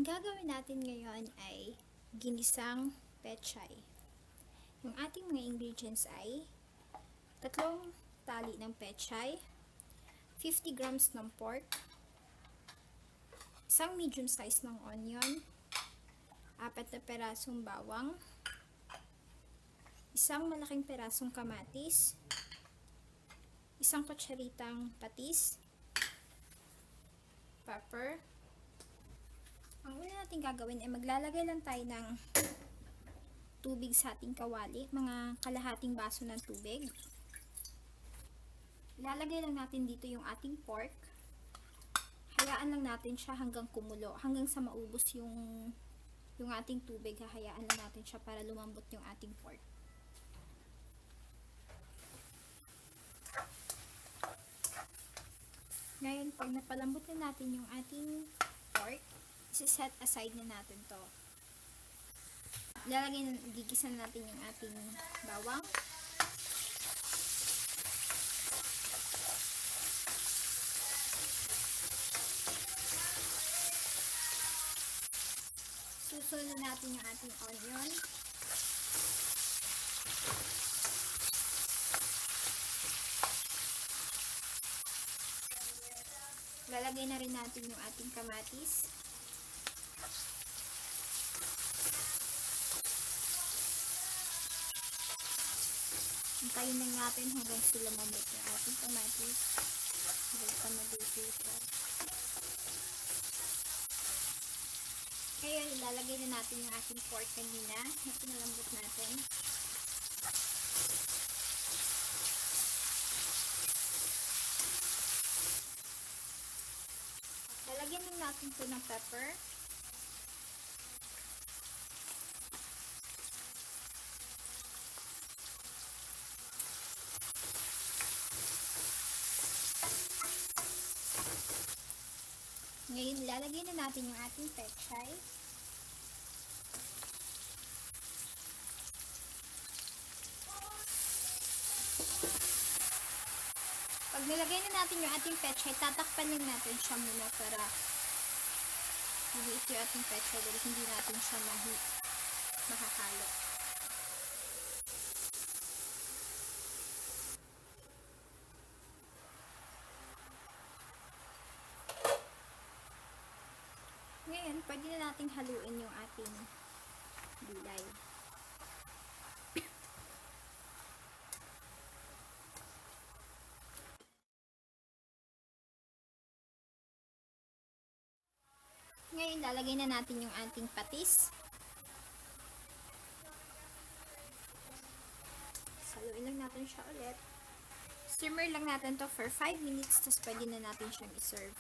Ang gagawin natin ngayon ay ginisang pechay. Yung ating mga ingredients ay 3 tali ng pechay, 50 grams ng pork, isang medium size ng onion, 4 na perasong bawang, isang malaking perasong kamatis, isang kutsaritang patis, pepper. Ang una natin gagawin ay maglalagay lang tayo ng tubig sa ating kawali, mga kalahating baso ng tubig. Ilalagay lang natin dito yung ating pork. Hayaan lang natin siya hanggang kumulo, hanggang sa maubos yung ating tubig. Hayaan lang natin siya para lumambot yung ating pork. Ngayon, pag napalambot na natin yung ating pork, isi-set aside na natin to. Gigisa na natin yung ating bawang. Susunod natin yung ating onion. Lalagay na rin natin yung ating kamatis. Hintayin lang natin hanggang sila lumambot yung ating kamatis. Hanggang sa mabuti siya. Ngayon, ilalagay na natin yung ating pork kanina na pinalambot natin. Lalagyan lang natin ito ng pepper. Ngayon, ilalagay na natin yung ating pechay. Pag nilagay na natin yung ating pechay, tatakpan lang natin siya muna para mag-iito yung ating pechay dahil hindi natin siya makakalo. Ngayon, pwede na nating haluin yung ating gulay. Ngayon, lalagay na natin yung ating patis. Haluin lang natin siya ulit. Simmer lang natin to for 5 minutes, tapos pwede na natin siyang iserve.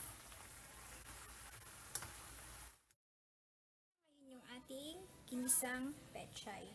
Ngayon yung ating ginisang pechay.